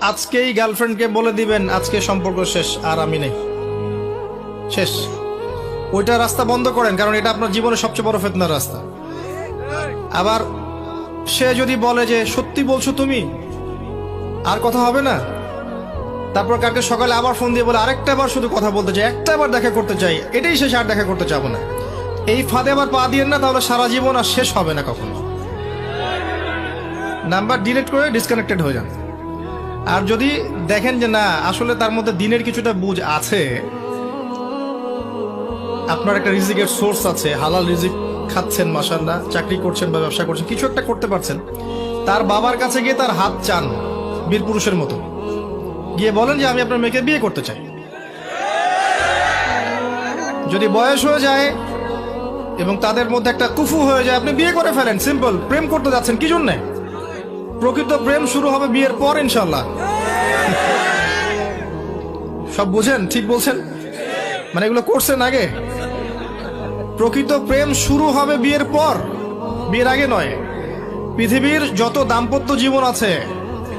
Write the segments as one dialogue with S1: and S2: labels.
S1: আজকেই গার্লফ্রেন্ডকে বলে দিবেন আজকে সম্পর্ক শেষ, আর আমি নেই, শেষ। ওইটা রাস্তা বন্ধ করেন, কারণ এটা আপনার জীবনের সবচেয়ে বড় ফিতনার রাস্তা। আবার সে যদি বলে যে সত্যি বলছো তুমি, আর কথা হবে না, তারপর কালকে সকালে আবার ফোন দিয়ে বলে আরেকটা বার শুধু কথা বলতে চাই, একটা বার দেখা করতে চাই, এটাই শেষ, আর দেখা করতে চাবো না, এই ফাঁদে আবার পা দিয়েন না, তাহলে সারা জীবন আর শেষ হবে না কখনো। নাম্বার ডিলিট করে ডিসকানেক্টেড হয়ে যান। আর যদি দেখেন যে না, আসলে তার মধ্যে দিনের কিছুটা বুঝ আছে, আপনার একটা রিজিকের সোর্স আছে, হালাল রিজিক খাচ্ছেন, মাশাআল্লাহ, চাকরি করছেন বা ব্যবসা করছেন, কিছু একটা করতে পারছেন, তার বাবার কাছে গিয়ে তার হাত চান বীর পুরুষের মতো, গিয়ে বলেন যে আমি আপনার মেয়েকে বিয়ে করতে চাই। যদি বয়স হয়ে যায় এবং তাদের মধ্যে একটা কুফু হয়ে যায়, আপনি বিয়ে করে ফেলেন, সিম্পল। প্রেম করতে যাচ্ছেন কি জন্যে? প্রকৃত প্রেম শুরু হবে বিয়ের পর ইনশাল্লাহ। সব বুঝেন? ঠিক বলছেন? মানে এগুলো করছেন আগে? প্রকৃত প্রেম শুরু হবে বিয়ের পর, বিয়ের আগে নয়। পৃথিবীর যত দাম্পত্য জীবন আছে,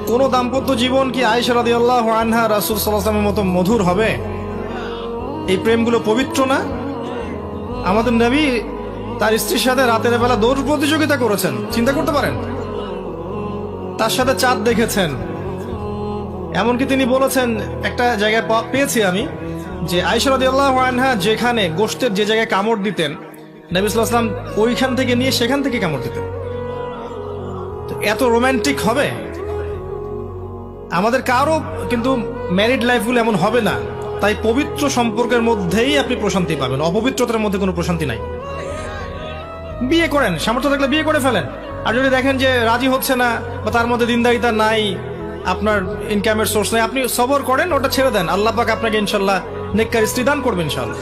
S1: কোন দাম্পত্য জীবন কি আয়েশা রাদিয়াল্লাহু আনহা রাসূল সাল্লাল্লাহু আলাইহি ওয়াসাল্লামের মতো মধুর হবে? এই প্রেমগুলো পবিত্র না? আমাদের নবী তার স্ত্রীর সাথে রাতের বেলা দৌড় প্রতিযোগিতা করেছেন, চিন্তা করতে পারেন। তার সাথে চাঁদ দেখেছেন। এমনকি তিনি বলেছেন, একটা জায়গায় পেয়েছি আমি, যে আয়েশা রাদিয়াল্লাহু আনহা যেখানে গোশতের যে জায়গায় কামড় দিতেন, নবী সাল্লাল্লাহু আলাইহি ওয়াসাল্লাম ওইখান থেকে নিয়ে সেখান থেকে কামড় দিতেন। তো এত রোমান্টিক হবে? আমাদের কারো কিন্তু ম্যারিড লাইফগুলো এমন হবে না। তাই পবিত্র সম্পর্কের মধ্যেই আপনি প্রশান্তি পাবেন, অপবিত্রতার মধ্যে কোনো প্রশান্তি নাই। বিয়ে করেন, সামর্থ্য থাকলে বিয়ে করে ফেলেন। আর যদি দেখেন যে রাজি হচ্ছে না বা তার মধ্যে দিনদারিতা নাই, আপনার ইনকামের সোর্স নাই, আপনি সবর করেন, ওটা ছেড়ে দেন। আল্লাহ পাক আপনাকে ইনশাল্লাহ নেককার স্ত্রী দান করবেন ইনশাল্লাহ।